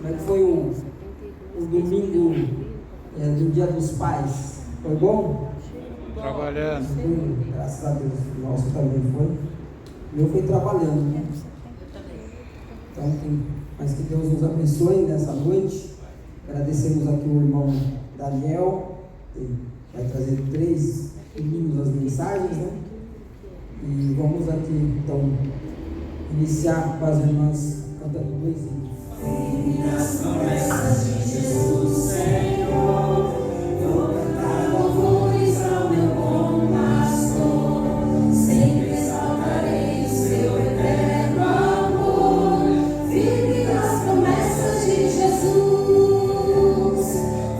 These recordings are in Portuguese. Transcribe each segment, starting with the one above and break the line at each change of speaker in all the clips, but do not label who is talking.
Como é que foi o domingo do Dia dos Pais? Foi bom?
Trabalhando.
Sim, graças a Deus. O nosso também foi. O meu foi trabalhando, né? Então, mas que Deus nos abençoe nessa noite. Agradecemos aqui o irmão Daniel, que vai trazer 3 domingos as mensagens, né? E vamos aqui, então, iniciar com as irmãs cantando 2 hinos.
Nas promessas de Jesus, Senhor, vou cantar louvores ao meu bom pastor, sempre exaltarei o seu eterno amor, firme nas promessas de Jesus,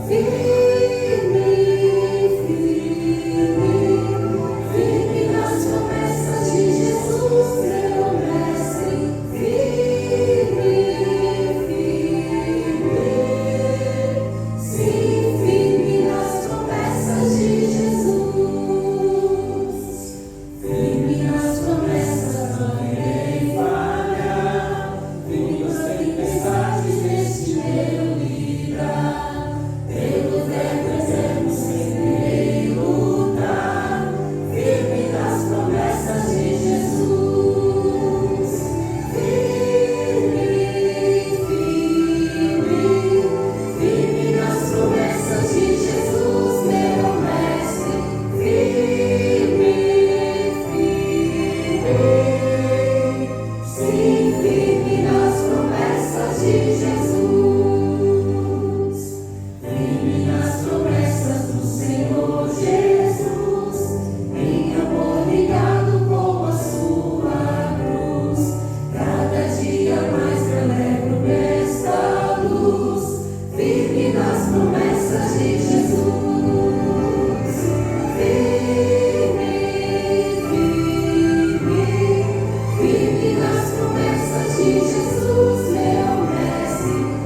firme, firme nas promessas de Jesus, meu mestre, firme. Firme nas promessas de Jesus, meu mestre.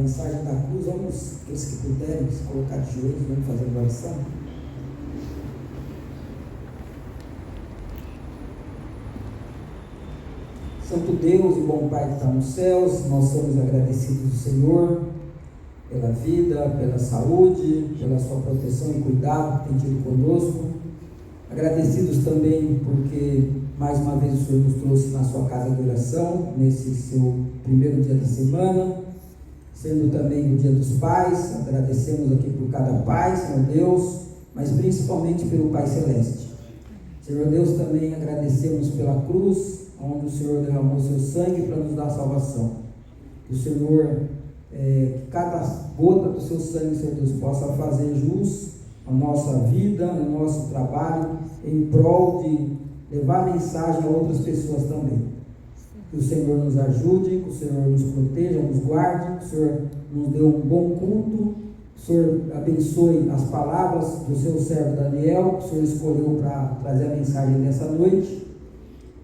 mensagem da cruz, vamos, aqueles que puderem, se colocar de joelhos, vamos fazer uma oração. Santo Deus e bom Pai que está nos céus, nós somos agradecidos do Senhor pela vida, pela saúde, pela sua proteção e cuidado que tem tido conosco. Agradecidos também porque mais uma vez o Senhor nos trouxe na sua casa de oração, nesse seu primeiro dia da semana, sendo também o dia dos pais. Agradecemos aqui por cada pai, Senhor Deus, mas principalmente pelo Pai Celeste. Senhor Deus, também agradecemos pela cruz, onde o Senhor derramou seu sangue para nos dar salvação. Que o Senhor, cada gota do seu sangue, Senhor Deus, possa fazer jus a nossa vida, o nosso trabalho, em prol de levar mensagem a outras pessoas também. Que o Senhor nos ajude, que o Senhor nos proteja, nos guarde, que o Senhor nos dê um bom culto, que o Senhor abençoe as palavras do seu servo Daniel, que o Senhor escolheu para trazer a mensagem dessa noite,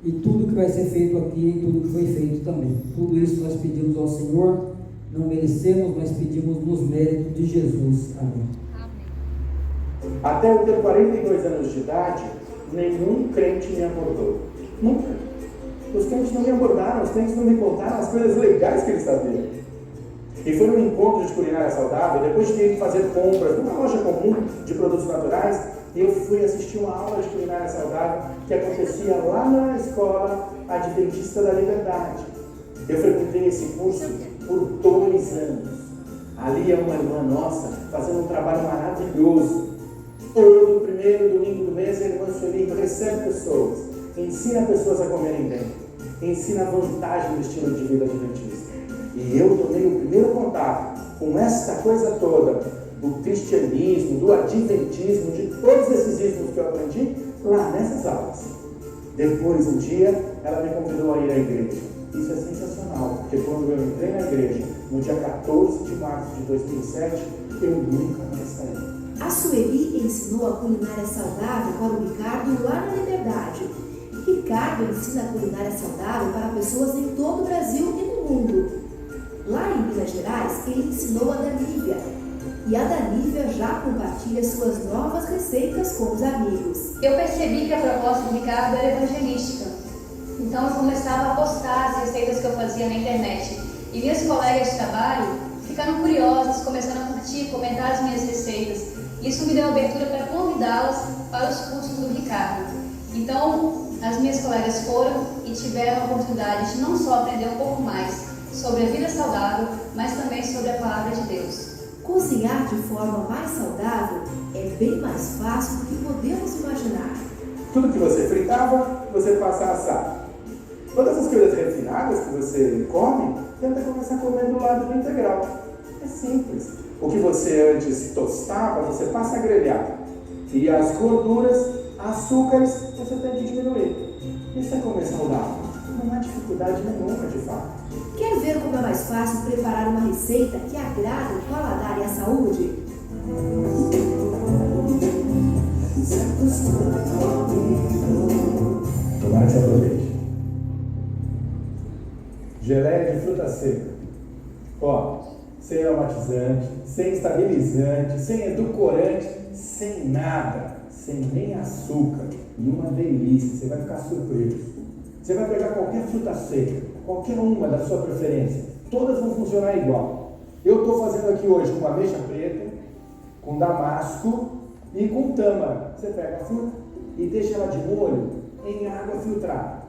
e tudo que vai ser feito aqui, e tudo que foi feito também. Tudo isso nós pedimos ao Senhor, não merecemos, mas pedimos nos méritos de Jesus. Amém.
Até eu ter 42 anos de idade, nenhum crente me abordou. Nunca. Os crentes não me abordaram, os crentes não me contaram as coisas legais que eles sabiam. E foi num encontro de culinária saudável, depois de ter que fazer compras numa loja comum de produtos naturais, eu fui assistir uma aula de culinária saudável que acontecia lá na escola Adventista da Liberdade. Eu frequentei esse curso por 2 anos. Ali é uma irmã nossa fazendo um trabalho maravilhoso. Todo primeiro domingo do mês a irmã Sueli recebe pessoas, ensina pessoas a comerem bem, ensina a vantagem do estilo de vida adventista. E eu tomei o primeiro contato com esta coisa toda do cristianismo, do adventismo, de todos esses ismos que eu aprendi lá nessas aulas. Depois, um dia, ela me convidou a ir à igreja. Isso é sensacional, porque quando eu entrei na igreja, no dia 14 de março de 2007, eu nunca mais saí.
A Sueli ensinou a culinária saudável para o Ricardo lá na Liberdade. Ricardo ensina a culinária saudável para pessoas em todo o Brasil e no mundo. Lá em Minas Gerais, ele ensinou a Danívia. E a Danívia já compartilha suas novas receitas com os amigos.
Eu percebi que a proposta do Ricardo era evangelística. Então eu começava a postar as receitas que eu fazia na internet. E minhas colegas de trabalho ficaram curiosas, começaram a curtir, comentar as minhas receitas. Isso me deu abertura para convidá-las para os cursos do Ricardo. Então, as minhas colegas foram e tiveram a oportunidade de não só aprender um pouco mais sobre a vida saudável, mas também sobre a palavra de Deus.
Cozinhar de forma mais saudável é bem mais fácil do que podemos imaginar.
Tudo que você fritava, você passa a assar. Todas as coisas refinadas que você come, tenta começar a comer do lado do integral. É simples. O que você antes tostava, você passa a grelhar. E as gorduras, açúcares, você tem que diminuir. Isso é comer saudável. Não há dificuldade nenhuma, de fato.
Quer ver como é mais fácil preparar uma receita que agrada o paladar e a saúde?
Tomara que você aproveite. Geleia de fruta seca. Ó, sem aromatizante, sem estabilizante, sem edulcorante, sem nada, sem nem açúcar. E uma delícia, você vai ficar surpreso. Você vai pegar qualquer fruta seca, qualquer uma da sua preferência, todas vão funcionar igual. Eu estou fazendo aqui hoje com ameixa preta, com damasco e com tâmara. Você pega a fruta e deixa ela de molho em água filtrada.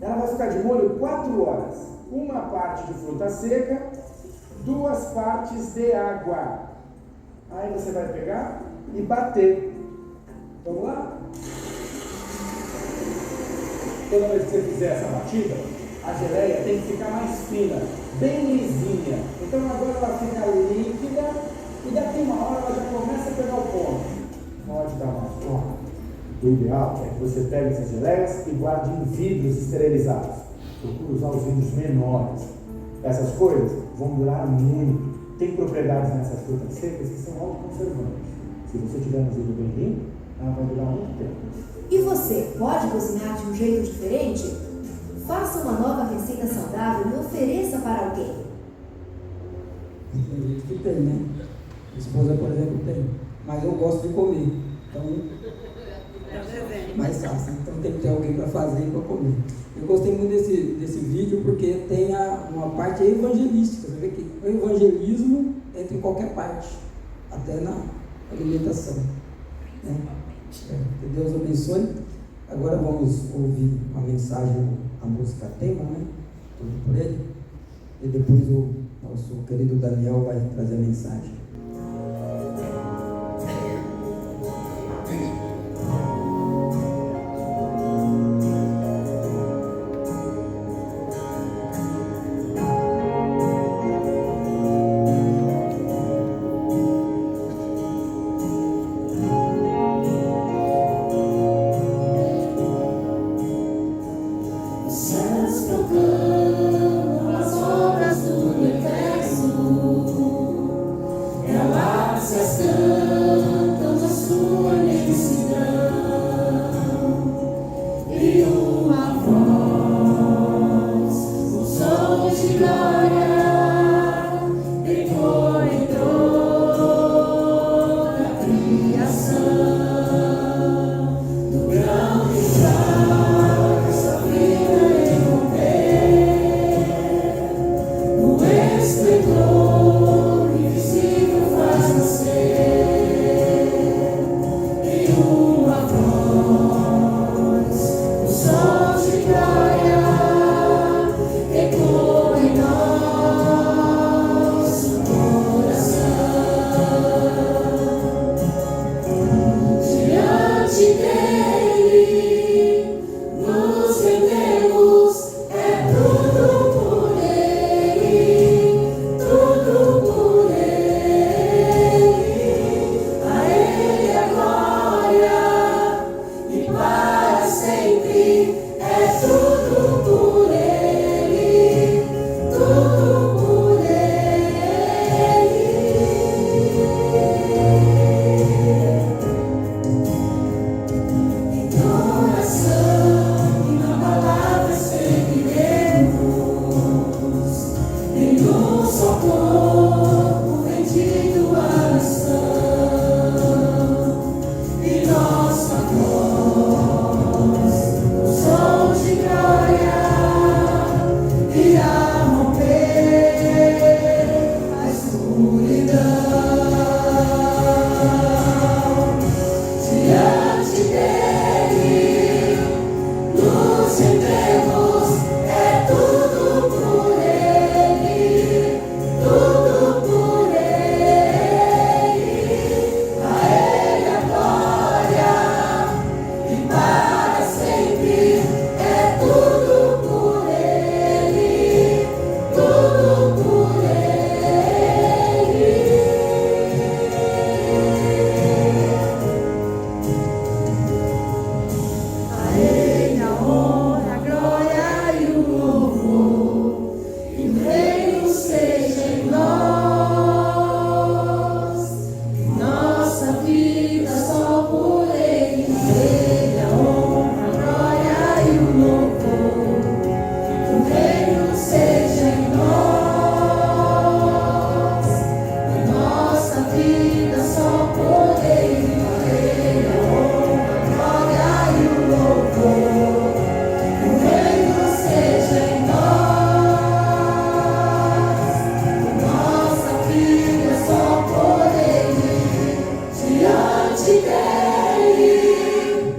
Ela vai ficar de molho 4 horas. Uma parte de fruta seca, 2 partes de água. Aí você vai pegar e bater. Vamos lá? Toda vez que você fizer essa batida, a geleia tem que ficar mais fina, bem lisinha. Então agora ela fica líquida e daqui uma hora ela já começa a pegar o ponto. Pode dar uma forma. O ideal é que você pegue essas geleias e guarde em vidros esterilizados. Procure usar os vidros menores. Essas coisas vão durar muito. Tem propriedades nessas frutas secas que são autoconservantes. Se você tiver um vidro bem limpo, ela vai durar muito tempo.
E você pode cozinhar de um jeito diferente? Faça uma nova receita saudável e ofereça para alguém.
Tem gente que tem, né? Minha esposa, por exemplo, tem. Mas eu gosto de comer. Então, mais fácil. Então tem que ter alguém para fazer e para comer. Eu gostei muito desse vídeo porque tem uma parte evangelística. Você vê que o evangelismo entra em qualquer parte, até na alimentação. Né? Que Deus abençoe. Agora vamos ouvir uma mensagem, a música tema, né? Tudo por ele. E depois o nosso querido Daniel vai trazer a mensagem.
As obras do universo, galáxias cantam a sua imensidão, e uma voz, um som de glória, ecoa em toda a criação, do grão de sal que sua vida o esplendor invisível faz nascer, e uma voz, o som de glória, ecoa em nosso coração. Diante dele nos rendemos, é tudo por ele, tudo por ele. A ele a glória e para sempre, é tudo por ele, tudo por ele. Em oração e na palavra seguiremos, em um só corpo rendido à nação, e nossa voz, o som de glória, irá romper a escuridão. Diante dele nos rendemos, é tudo por ele, tudo por ele. A ele a glória e para sempre, é tudo por ele, tudo por ele. A ele a honra, a glória e o louvor, e o reino seja em nós, nossa vida só por ele. A ele a honra, a glória e o louvor, que o reino seja em nós, nossa vida só por ele. A ele a honra, a glória e o louvor, que o reino seja em nós, nossa vida só por ele. Diante dele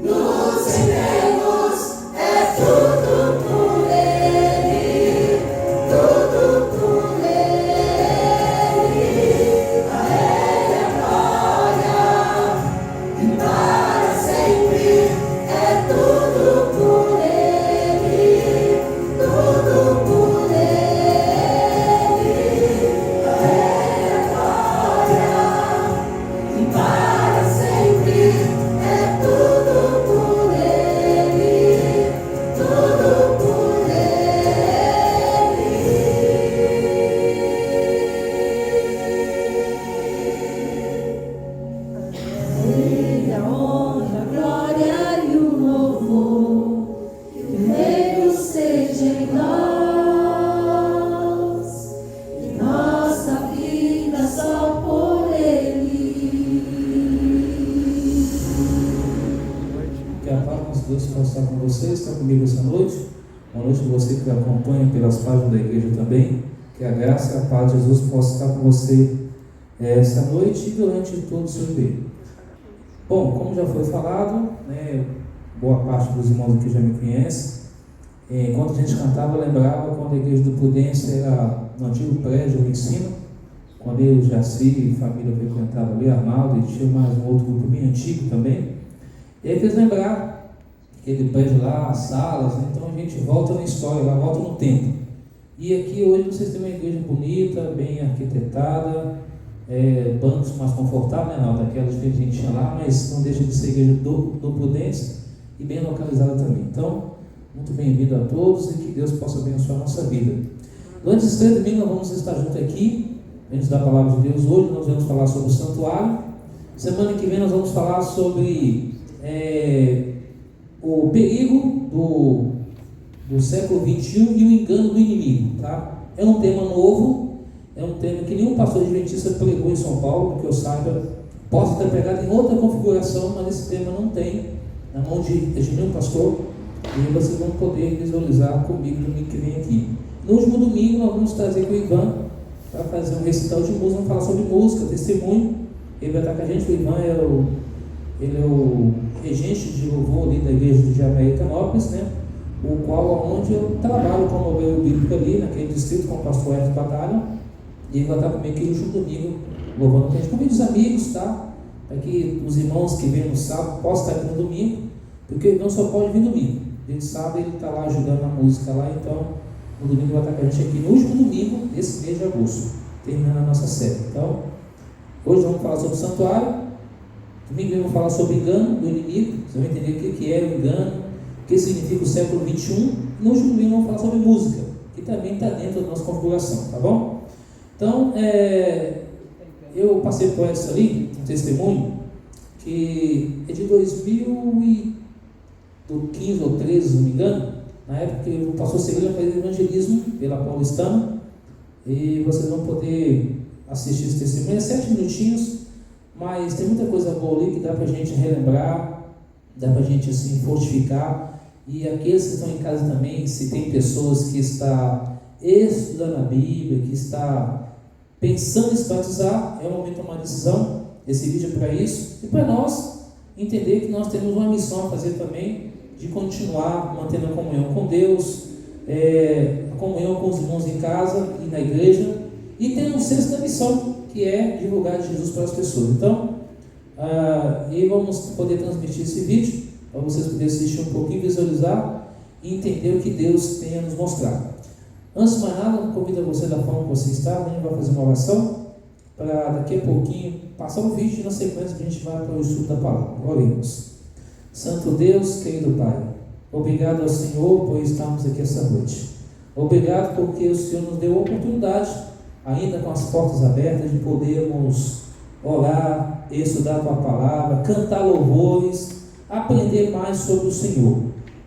nos rendemos, é tudo por ele, tudo por ele. A ele a glória
estar com vocês, estar comigo essa noite. Boa noite a você que acompanha pelas páginas da igreja também. Que a graça e a paz de Jesus possa estar com você essa noite e durante todo o seu dia. Bom, como já foi falado, né, boa parte dos irmãos aqui já me conhece. Enquanto a gente cantava, eu lembrava quando a igreja do Prudência era no antigo prédio do ensino, quando eu, Jaci e família frequentavam ali, Arnaldo, e tinha mais um outro grupo bem antigo também. E aí fez lembrar aquele prédio lá, as salas, né? Então a gente volta na história, lá volta no tempo. E aqui hoje vocês têm uma igreja bonita, bem arquitetada, bancos mais confortáveis, né? Não, daquelas que a gente tinha lá, mas não deixa de ser igreja do Prudência e bem localizada também. Então, muito bem-vindo a todos e que Deus possa abençoar a nossa vida. Durante esses 3 domingos nós vamos estar juntos aqui, antes da palavra de Deus. Hoje nós vamos falar sobre o santuário. Semana que vem nós vamos falar sobre o perigo do século XXI e o engano do inimigo. Tá? É um tema novo, é um tema que nenhum pastor adventista pregou em São Paulo, que eu saiba, possa ter pegado em outra configuração, mas esse tema não tem na mão de nenhum pastor, e vocês vão poder visualizar comigo no domingo que vem aqui. No último domingo nós vamos trazer com o Ivan para fazer um recital de música, vamos falar sobre música, testemunho. Ele vai estar com a gente. O Ivan ele é o regente de louvor ali da igreja de Americanópolis, né? O qual onde eu trabalho como obreiro bíblico ali naquele distrito com o pastor Edson Batalha, e ele vai estar comigo aqui no último domingo louvando com a gente. Convido os amigos, tá? Para que os irmãos que vêm no sábado possam estar aqui no domingo, porque o Ivan só pode vir domingo. Ele sabe, ele está lá ajudando a música lá, então no domingo vai estar com a gente aqui no último domingo desse mês de agosto, terminando a nossa série. Então, hoje vamos falar sobre o santuário. Domingo vamos falar sobre o engano do inimigo. Vocês vão entender o que é o engano, o que significa o século XXI. No último domingo vamos falar sobre música, que também está dentro da nossa configuração, tá bom? Então, eu passei por essa ali, um testemunho, que é de 2015 ou 13, se não me engano, na época que o pastor Segredo fez evangelismo pela Paulistana, e vocês vão poder assistir esse testemunho. É 7 minutinhos, mas tem muita coisa boa ali que dá para a gente relembrar, dá para a gente assim, fortificar. E aqueles que estão em casa também, se tem pessoas que estão estudando a Bíblia, que está pensando em se batizar, é o momento de tomar decisão. Esse vídeo é para isso, e para nós entender que nós temos uma missão a fazer também, de continuar mantendo a comunhão com Deus, a comunhão com os irmãos em casa e na igreja, e tendo um senso da missão, que é divulgar Jesus para as pessoas. Então, e vamos poder transmitir esse vídeo, para vocês poderem assistir um pouquinho, visualizar e entender o que Deus tem a nos mostrar. Antes de mais nada, eu convido você da forma que você está, a gente vai fazer uma oração, para daqui a pouquinho passar o vídeo e na sequência a gente vai para o estudo da palavra. Oremos. Santo Deus, querido Pai, obrigado ao Senhor por estarmos aqui essa noite. Obrigado porque o Senhor nos deu a oportunidade, ainda com as portas abertas, de podermos orar, estudar a Tua palavra, cantar louvores, aprender mais sobre o Senhor.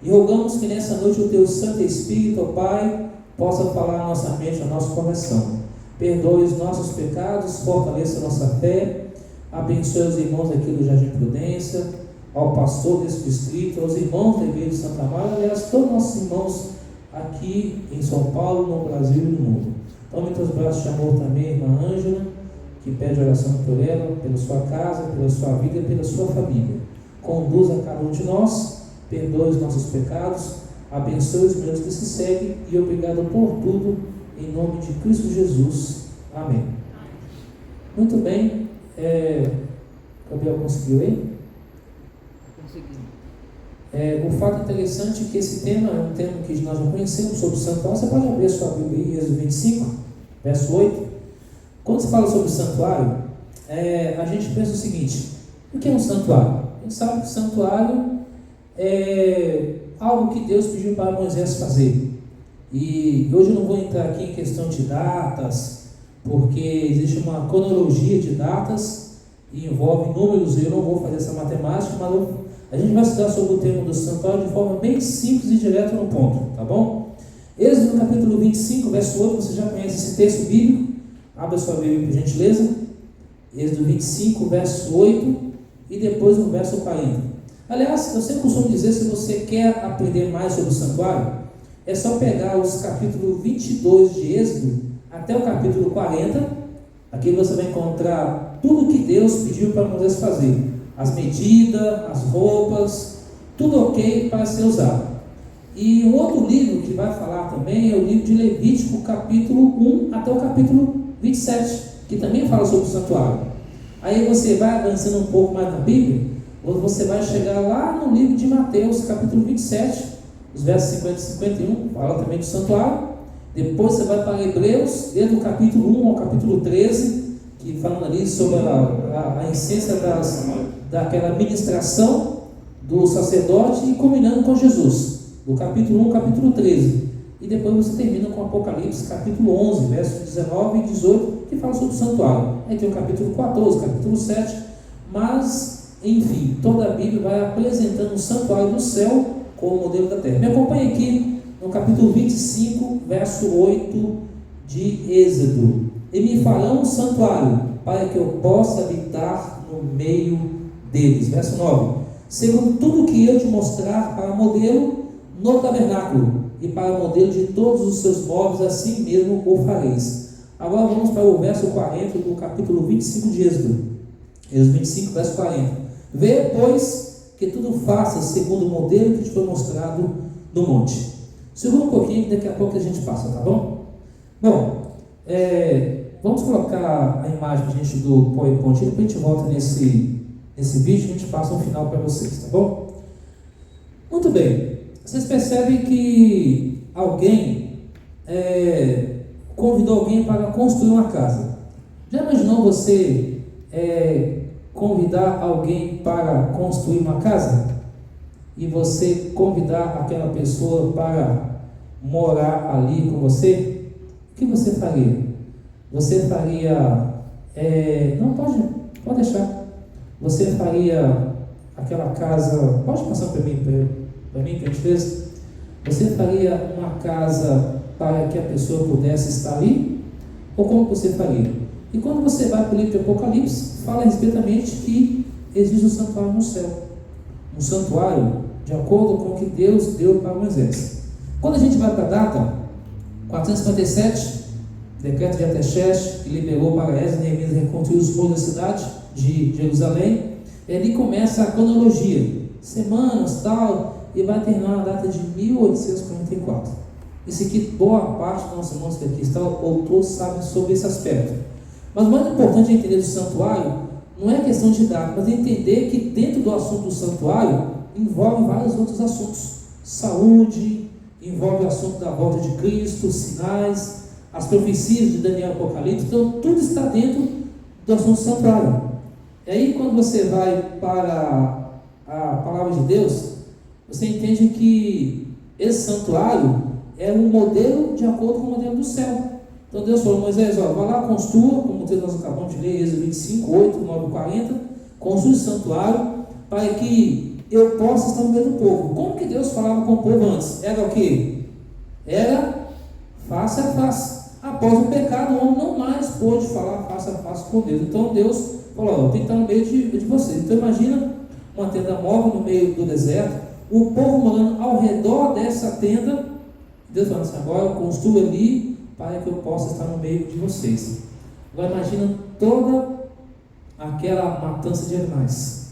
E rogamos que nessa noite o Teu Santo Espírito, ó Pai, possa falar na nossa mente, no nosso coração. Perdoe os nossos pecados, fortaleça a nossa fé, abençoe os irmãos aqui do Jardim Prudência, ao pastor desse distrito, aos irmãos da igreja de Santa Maria, aliás, todos os nossos irmãos aqui em São Paulo, no Brasil e no mundo. Tome em teus braços de amor também, irmã Ângela, que pede oração por ela, pela sua casa, pela sua vida e pela sua família. Conduza cada um de nós, perdoe os nossos pecados, abençoe os minutos que se seguem e obrigado por tudo, em nome de Cristo Jesus. Amém. Muito bem. Gabriel conseguiu aí? O fato interessante é que esse tema é um tema que nós já conhecemos sobre o santuário. Você pode abrir a sua Bíblia aí, Êxodo 25, verso 8. Quando se fala sobre o santuário, a gente pensa o seguinte: o que é um santuário? A gente sabe que o santuário é algo que Deus pediu para Moisés fazer. E hoje eu não vou entrar aqui em questão de datas, porque existe uma cronologia de datas e envolve números, e eu não vou fazer essa matemática, mas a gente vai estudar sobre o tema do santuário de forma bem simples e direta no ponto, tá bom? Êxodo no capítulo 25, verso 8, você já conhece esse texto bíblico? Abra sua Bíblia por gentileza. Êxodo 25, verso 8 e depois no verso 40. Aliás, eu sempre costumo dizer, se você quer aprender mais sobre o santuário, é só pegar os capítulos 22 de Êxodo até o capítulo 40. Aqui você vai encontrar tudo que Deus pediu para Moisés fazer. As medidas, as roupas, tudo ok para ser usado. E um outro livro que vai falar também é o livro de Levítico, capítulo 1 até o capítulo 27, que também fala sobre o santuário. Aí você vai avançando um pouco mais na Bíblia, ou você vai chegar lá no livro de Mateus, capítulo 27, os versos 50 e 51, fala também do santuário. Depois você vai para Hebreus, desde o capítulo 1 ao capítulo 13, que falando ali sobre a essência daquela ministração do sacerdote e combinando com Jesus, do capítulo 1 ao capítulo 13. E depois você termina com Apocalipse, capítulo 11, versos 19 e 18, que fala sobre o santuário. Aí tem o capítulo 14, capítulo 7, mas, enfim, toda a Bíblia vai apresentando o santuário do céu como modelo da terra. Me acompanhe aqui no capítulo 25, verso 8 de Êxodo. E me farão um santuário, para que eu possa habitar no meio deles. Verso 9. Segundo tudo que eu te mostrar para modelo no tabernáculo, e para modelo de todos os seus móveis, assim mesmo o fareis. Agora vamos para o verso 40 do capítulo 25 de Êxodo. Êxodo 25, verso 40. Vê, pois, que tudo faça segundo o modelo que te foi mostrado no monte. Segura um pouquinho, daqui a pouco a gente passa, tá bom? Bom, vamos colocar a imagem, gente, do PowerPoint, depois a gente volta nesse vídeo, a gente passa um final para vocês, tá bom? Muito bem. Vocês percebem que alguém convidou alguém para construir uma casa. Já imaginou você convidar alguém para construir uma casa? E você convidar aquela pessoa para morar ali com você? O que você faria? Você faria... não, pode deixar. Você faria aquela casa... Pode passar para mim, para gentileza. Você faria uma casa para que a pessoa pudesse estar ali? Ou como você faria? E quando você vai para o livro de Apocalipse, fala respeitamente que existe um santuário no céu. Um santuário de acordo com o que Deus deu para Moisés. Quando a gente vai para a data 457, decreto de Artaxerxes, que liberou para Esdras e Neemias reconstruir os muros da cidade de Jerusalém, ali começa a cronologia, semanas, tal, e vai terminar na data de 1844. Isso aqui, boa parte dos nossos irmãos que aqui estão, ou todos sabem sobre esse aspecto. Mas o mais importante entender do santuário não é questão de data, mas entender que dentro do assunto do santuário envolve vários outros assuntos. Saúde, envolve o assunto da volta de Cristo, sinais, as profecias de Daniel e Apocalipse. Então tudo está dentro do assunto do santuário. E aí quando você vai para a palavra de Deus, você entende que esse santuário é um modelo de acordo com o modelo do céu. Então Deus falou: Moisés, vai lá, construa, como nós acabamos de ler, Êxodo 25, 8, 9, 40, construa o santuário para que eu possa estar no meio do povo. Como que Deus falava com o povo antes? Era o quê? Era face a face. Após o pecado, o homem não mais pôde falar face a face com Deus. Então Deus falou: eu tenho que estar no meio de vocês. Então imagina uma tenda móvel no meio do deserto, o povo morando ao redor dessa tenda. Deus falou assim: agora eu construo ali para que eu possa estar no meio de vocês. Agora imagina toda aquela matança de animais.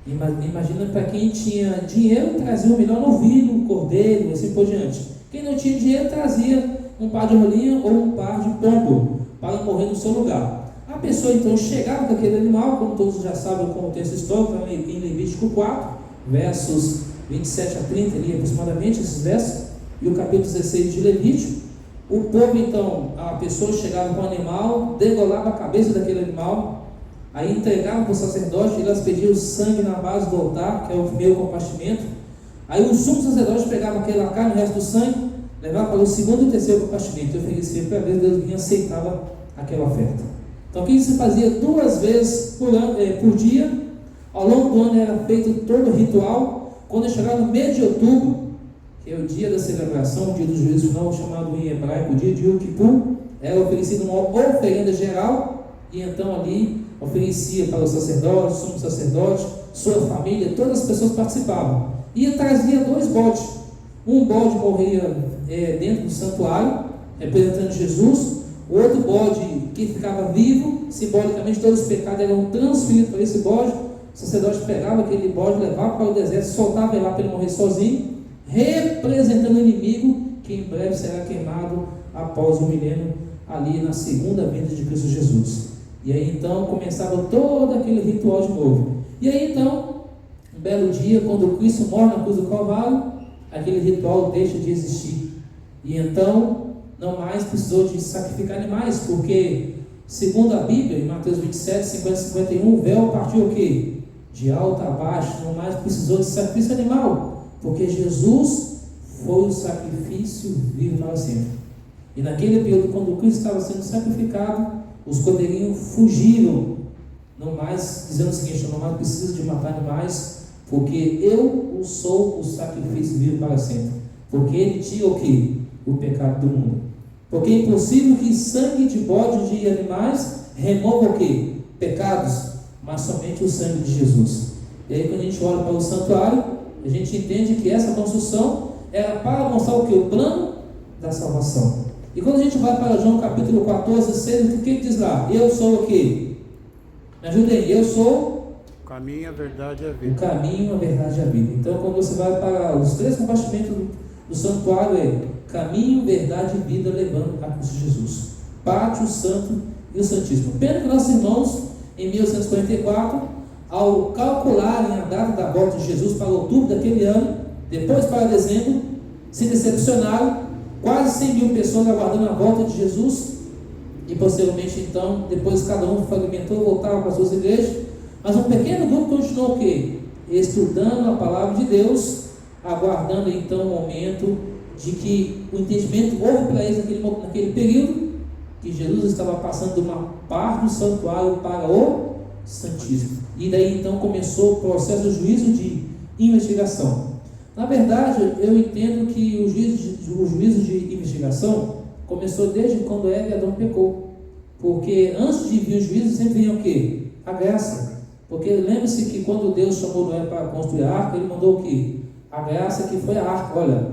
Imagina para quem tinha dinheiro, trazia um melhor novilho, um cordeiro, assim por diante. Quem não tinha dinheiro, trazia um par de rolinha ou um par de pombo para morrer no seu lugar. A pessoa então chegava com aquele animal, como todos já sabem como tem essa história, em Levítico 4, versos 27 a 30, ali aproximadamente, esses versos, e o capítulo 16 de Levítico. O povo então, a pessoa chegava com o animal, degolava a cabeça daquele animal, aí entregava para o sacerdote, elas pediam o sangue na base do altar, que é o primeiro compartimento. Aí o sumo sacerdote pegava aquela carne, o resto do sangue, levava para o segundo e terceiro compartimento, e oferecia para ver se Deus vinha aceitava aquela oferta. Então aqui se fazia 2 vezes por dia. Ao longo do ano era feito todo o ritual. Quando chegava no mês de outubro, que é o dia da celebração, o dia do juízo final, chamado em hebraico o dia de Yom Kippur, era oferecida uma oferenda geral, e então ali oferecia para o sacerdote, o sumo sacerdote, sua família, todas as pessoas participavam. E trazia 2 bodes. Um bode morria dentro do santuário, representando Jesus. O outro bode que ficava vivo, simbolicamente todos os pecados eram transferidos para esse bode. O sacerdote pegava aquele bode, levava para o deserto, soltava ele lá para ele morrer sozinho, representando o inimigo que em breve será queimado após o milênio, ali na segunda vinda de Cristo Jesus. E aí então começava todo aquele ritual de novo. E aí então, um belo dia, quando Cristo morre na cruz do Calvário, aquele ritual deixa de existir. E então não mais precisou de sacrificar animais, porque segundo a Bíblia, em Mateus 27, 50 e 51, o véu partiu o quê? De alto a baixo, não mais precisou de sacrifício animal, porque Jesus foi o sacrifício vivo para sempre. E naquele período, quando Cristo estava sendo sacrificado, os cordeirinhos fugiram, não mais dizendo o seguinte: eu não mais preciso de matar animais, porque eu sou o sacrifício vivo para sempre. Porque ele tira o quê? O pecado do mundo. Porque é impossível que sangue de bode de animais remova o quê? Pecados, mas somente o sangue de Jesus. E aí quando a gente olha para o santuário, a gente entende que essa construção era para mostrar o quê? O plano da salvação. E quando a gente vai para João capítulo 14, 6, o que diz lá? Eu sou o quê? Me ajudem, eu sou
o caminho, a verdade e a vida.
O caminho, a verdade e a vida. Então quando você vai para os 3 compartimentos do santuário, é caminho, verdade e vida, levando a Cristo Jesus. Pátio, Santo e o Santíssimo. Pena que nossos irmãos, em 1844, ao calcularem a data da volta de Jesus para outubro daquele ano, depois para dezembro, se decepcionaram. Quase 100 mil pessoas aguardando a volta de Jesus. E posteriormente, então, depois cada um fragmentou, voltava para as suas igrejas. Mas um pequeno grupo continuou o quê? Estudando a palavra de Deus, aguardando então o momento de que o entendimento houve para eles naquele período, que Jesus estava passando de uma parte do santuário para o Santíssimo. E daí então começou o processo de juízo de investigação. Na verdade, eu entendo que o juízo de investigação começou desde quando Eva e Adão pecou. Porque antes de vir o juízo, sempre vinha o quê? A graça. Porque lembre-se que quando Deus chamou Noé para construir a arca, ele mandou o quê? A graça, que foi a arca. Olha,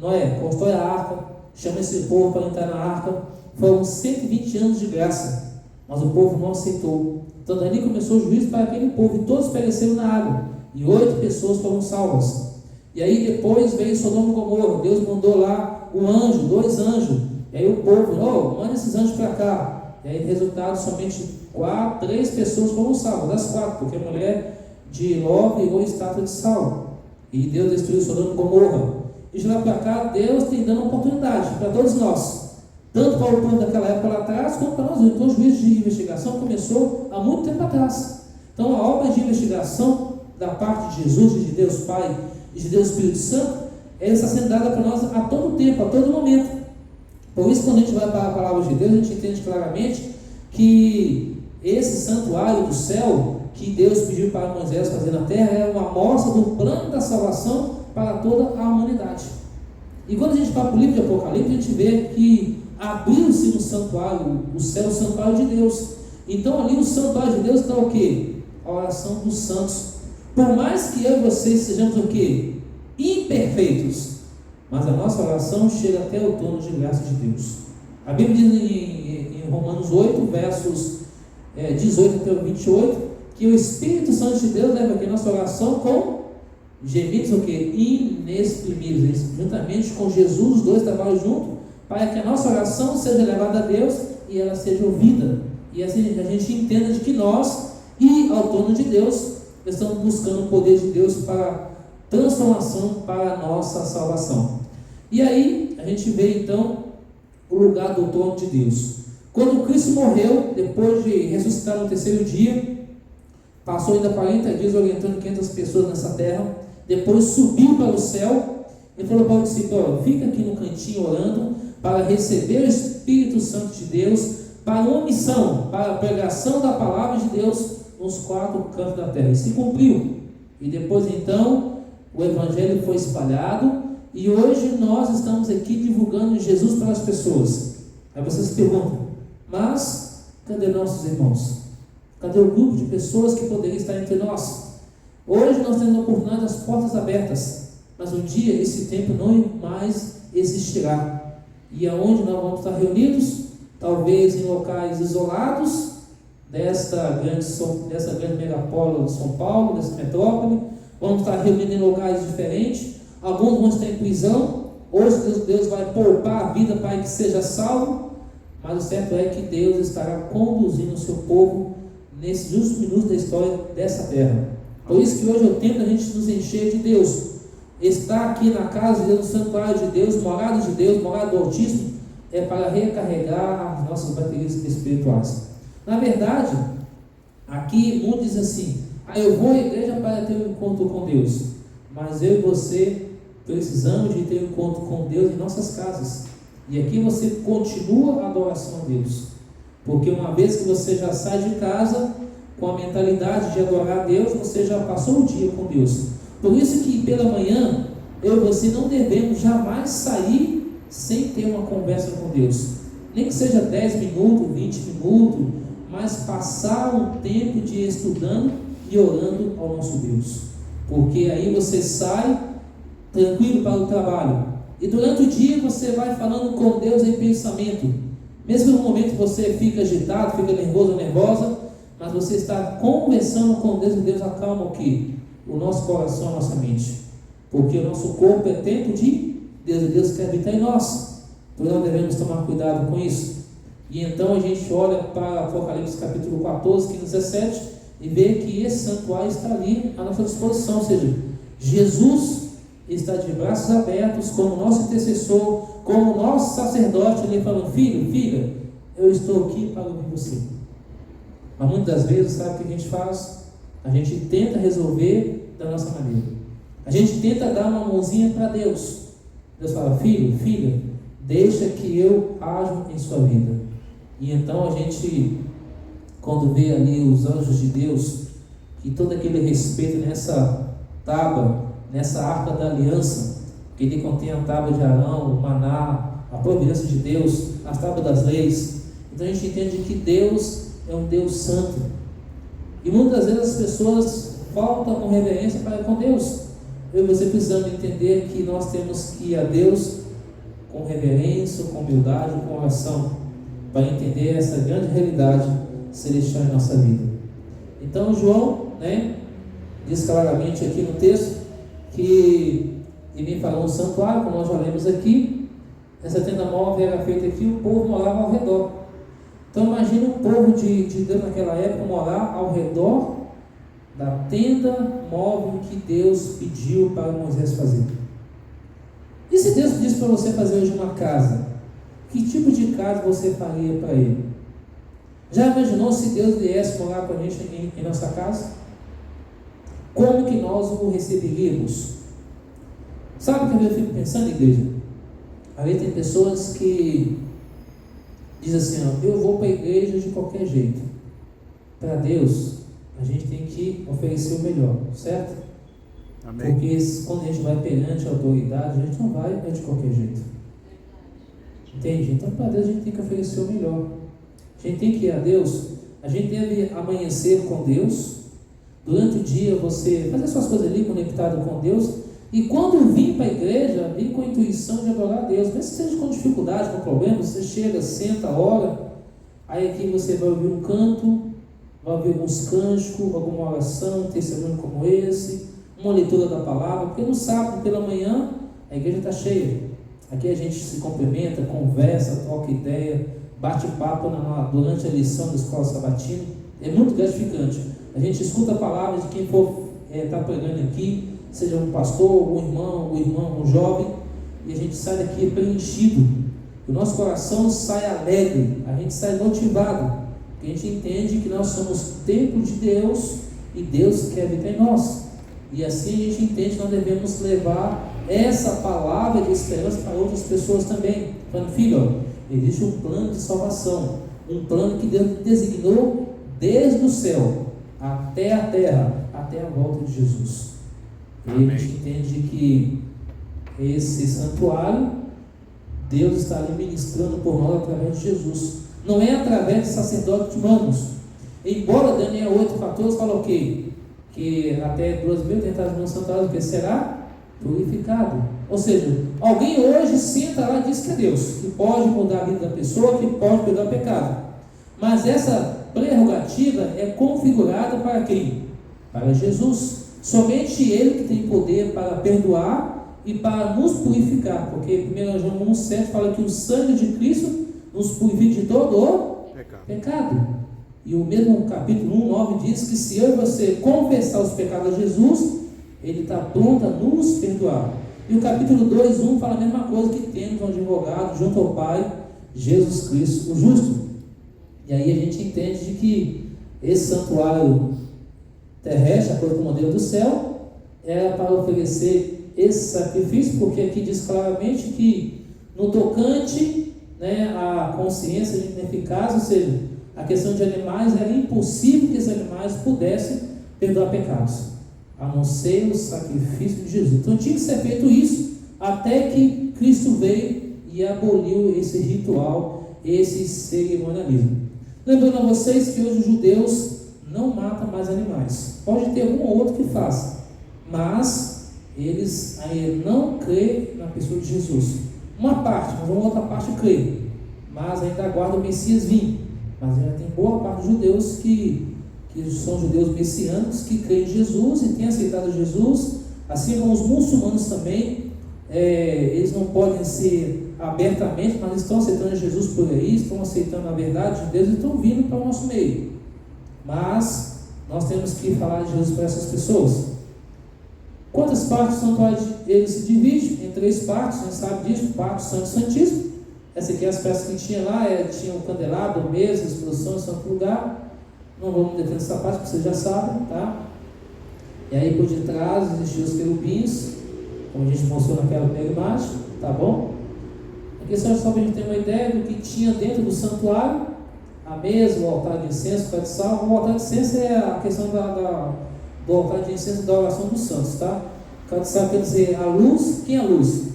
Noé, constrói a arca, chama esse povo para entrar na arca. Foram 120 anos de graça, mas o povo não aceitou. Então dali começou o juízo para aquele povo, e todos pereceram na água, e 8 pessoas foram salvas. E aí depois veio Sodoma e Gomorra. Deus mandou lá um anjo, 2 anjos. E aí o povo, manda esses anjos para cá. E aí resultado, somente 3 pessoas foram salvas, das 4, porque a mulher de Ló virou estátua de sal. E Deus destruiu Sodoma e Gomorra. E de lá para cá, Deus tem dando oportunidade para todos nós, tanto para o povo daquela época lá atrás, como para nós. Então o juízo de investigação começou há muito tempo atrás. Então a obra de investigação da parte de Jesus e de Deus Pai e de Deus Espírito Santo, ela está sendo dada para nós a todo tempo, a todo momento. Por isso, quando a gente vai para a palavra de Deus, a gente entende claramente que esse santuário do céu que Deus pediu para Moisés fazer na terra é uma amostra do plano da salvação para toda a humanidade. E quando a gente vai para o livro de Apocalipse, a gente vê que abriu-se no santuário, o céu, o santuário de Deus. Então ali no santuário de Deus está o quê? A oração dos santos. Por mais que eu e vocês sejamos o quê? Imperfeitos, mas a nossa oração chega até o trono de graça de Deus. A Bíblia diz em Romanos 8, versos 18 até o 28, que o Espírito Santo de Deus leva aqui a nossa oração com gemidos o quê? Inexprimíveis. Juntamente com Jesus, os 2 trabalham juntos, para que a nossa oração seja levada a Deus e ela seja ouvida. E assim a gente entenda de que nós e ao trono de Deus estamos buscando o poder de Deus para transformação, para a nossa salvação. E aí a gente vê então o lugar do trono de Deus. Quando Cristo morreu, depois de ressuscitar no 3º dia, passou ainda 40 dias orientando 500 pessoas nessa terra, depois subiu para o céu e falou para o discípulo: fica aqui no cantinho orando para receber o Espírito Santo de Deus, para uma missão, para a pregação da palavra de Deus nos 4 cantos da terra. E se cumpriu. E depois então o Evangelho foi espalhado, e hoje nós estamos aqui divulgando Jesus para as pessoas. Aí vocês se perguntam: mas cadê nossos irmãos? Cadê o grupo de pessoas que poderia estar entre nós? Hoje nós temos a oportunidade das portas abertas, mas um dia esse tempo não mais existirá. E aonde nós vamos estar reunidos? Talvez em locais isolados dessa grande megapólice de São Paulo, dessa metrópole. Vamos estar reunidos em locais diferentes. Alguns vão estar em prisão. Hoje Deus vai poupar a vida para que seja salvo. Mas o certo é que Deus estará conduzindo o seu povo nesses últimos minutos da história dessa terra. Por isso que hoje é o tempo da gente nos encher de Deus. Estar aqui na casa de Deus, no santuário de Deus, morada de Deus, morada do Altíssimo, é para recarregar as nossas baterias espirituais. Na verdade, aqui muitos dizem assim: eu vou à igreja para ter um encontro com Deus. Mas eu e você precisamos de ter um encontro com Deus em nossas casas. E aqui você continua a adoração a Deus. Porque uma vez que você já sai de casa com a mentalidade de adorar a Deus, você já passou o dia com Deus. Por isso que pela manhã, eu e você não devemos jamais sair sem ter uma conversa com Deus. Nem que seja 10 minutos, 20 minutos, mas passar um tempo de estudando e orando ao nosso Deus. Porque aí você sai tranquilo para o trabalho. E durante o dia você vai falando com Deus em pensamento. Mesmo no momento que você fica agitado, fica nervoso ou nervosa, mas você está conversando com Deus e Deus acalma o quê? O nosso coração, a nossa mente. Porque o nosso corpo é templo de Deus e Deus quer habitar em nós. Então nós devemos tomar cuidado com isso. E então a gente olha para Apocalipse capítulo 14, 15, 17 e vê que esse santuário está ali à nossa disposição. Ou seja, Jesus está de braços abertos como nosso intercessor, como nosso sacerdote, ele falando: filho, filha, eu estou aqui para ouvir você. Mas muitas das vezes, sabe o que a gente faz? A gente tenta resolver da nossa maneira. A gente tenta dar uma mãozinha para Deus. Deus fala: filho, filha, deixa que eu ajo em sua vida. E então a gente, quando vê ali os anjos de Deus, que todo aquele respeito nessa tábua, nessa arca da aliança, que ele contém a tábua de Arão, o maná, a providência de Deus, as tábuas das leis. Então a gente entende que Deus é um Deus santo. E muitas vezes as pessoas faltam com reverência para com Deus. Eu e você precisamos entender que nós temos que ir a Deus com reverência, com humildade, com oração, para entender essa grande realidade celestial em nossa vida. Então João, diz claramente aqui no texto que ele vem falando um santuário, como nós já lemos aqui. Essa tenda móvel era feita aqui, o povo morava ao redor. Então imagina o povo de Deus naquela época morar ao redor da tenda móvel que Deus pediu para Moisés fazer. E se Deus pedisse para você fazer hoje uma casa, que tipo de casa você faria para Ele? Já imaginou se Deus viesse morar com a gente em nossa casa? Como que nós o receberíamos? Sabe o que eu fico pensando, igreja? Aí tem pessoas que dizem assim: eu vou para a igreja de qualquer jeito. Para Deus, a gente tem que oferecer o melhor, certo?
Amém.
Porque quando a gente vai perante a autoridade, a gente não vai de qualquer jeito. Entende? Então para Deus a gente tem que oferecer o melhor. A gente tem que ir a Deus, a gente deve amanhecer com Deus. Durante o dia você fazer suas coisas ali conectado com Deus. E quando vir para a igreja, vem com a intuição de adorar a Deus. Mesmo que seja com dificuldade, com problema, você chega, senta, ora. Aí aqui você vai ouvir um canto, vai ouvir alguns cânticos, alguma oração, um testemunho como esse, uma leitura da palavra. Porque no sábado pela manhã a igreja está cheia. Aqui a gente se cumprimenta, conversa, troca ideia, bate papo durante a lição da escola sabatina. É muito gratificante. A gente escuta a palavra de quem for está pregando aqui, seja um pastor, um irmão, um jovem, e a gente sai daqui preenchido. O nosso coração sai alegre, a gente sai motivado, porque a gente entende que nós somos templo de Deus e Deus quer habitar em nós. E assim a gente entende que nós devemos levar essa palavra de esperança para outras pessoas também. Falando: filho, existe um plano de salvação, um plano que Deus designou desde o céu até a terra, até a volta de Jesus. E a gente entende que esse santuário, Deus está ali ministrando por nós através de Jesus. Não é através de sacerdotes humanos. Embora Daniel 8,14 fala o quê? que até 2.000 tentados no santuário, que será purificado. Ou seja, alguém hoje senta lá e diz que é Deus, que pode mudar a vida da pessoa, que pode perdoar o pecado. Mas essa prerrogativa é configurada para quem? Para Jesus. Somente Ele que tem poder para perdoar e para nos purificar, porque 1 João 1,7 fala que o sangue de Cristo nos purifica de todo o pecado. E o mesmo capítulo 1,9 diz que se eu e você confessar os pecados a Jesus, Ele está pronto a nos perdoar. E o capítulo 2,1 fala a mesma coisa, que temos um advogado junto ao Pai, Jesus Cristo, o justo. E aí a gente entende de que esse santuário terrestre, a coisa do modelo do céu, era para oferecer esse sacrifício, porque aqui diz claramente que no tocante, né, a consciência de ineficácia, ou seja, a questão de animais, era impossível que esses animais pudessem perdoar pecados, a não ser o sacrifício de Jesus. Então tinha que ser feito isso até que Cristo veio e aboliu esse ritual, esse cerimonialismo. Lembrando a vocês que hoje os judeus não matam mais animais. Pode ter um ou outro que faça, mas eles ainda não creem na pessoa de Jesus. Uma parte, mas uma outra parte crê, mas ainda aguarda o Messias vir. Mas ainda tem boa parte dos judeus que são judeus messiânicos, que creem em Jesus e têm aceitado Jesus, assim como os muçulmanos também. Eles não podem ser abertamente, mas estão aceitando Jesus por aí, estão aceitando a verdade de Deus e estão vindo para o nosso meio. Mas nós temos que falar de Jesus para essas pessoas. Quantas partes o santuário ele se divide? Em 3 partes, a gente sabe disso: pátio, santo e santíssimo. Essa aqui é as peças que tinha lá, tinha o candelabro, mesa, exposição, santo lugar. Não vamos deter essa parte, porque vocês já sabem, tá? E aí por detrás existiam os querubins, como a gente mostrou naquela primeira imagem, tá bom? Aqui só para a gente ter uma ideia do que tinha dentro do santuário: a mesa, o altar de incenso, o pé de sal. O altar de incenso é a questão do altar de incenso da oração dos santos, tá? O pé de sal quer dizer a luz. Quem é a luz?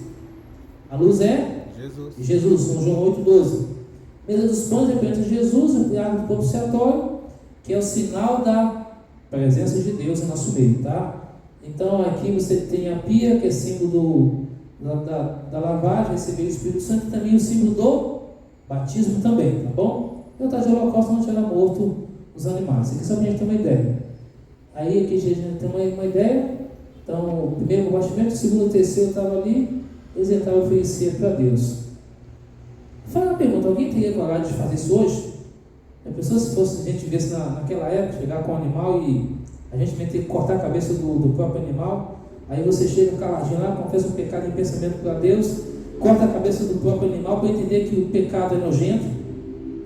A luz é Jesus, São João 8,12. Mesa dos pães representa Jesus, o criado do propiciatório, que é o sinal da presença de Deus em nosso meio, tá? Então aqui você tem a pia, que é símbolo da lavagem, receber o Espírito Santo, e também o símbolo do batismo também, tá bom? E o altar de holocausto onde era morto os animais. Aqui só para a gente ter uma ideia. Aí aqui a gente tem uma ideia. Então o primeiro compartimento, o segundo e o terceiro estava ali, eles entraram e ofereciam para Deus. Fala uma pergunta: alguém teria coragem de fazer isso hoje? A pessoa, se fosse a gente visse naquela época, chegar com um animal e a gente vai ter que cortar a cabeça do próprio animal, aí você chega caladinho lá, confessa o pecado em pensamento para Deus, corta a cabeça do próprio animal para entender que o pecado é nojento,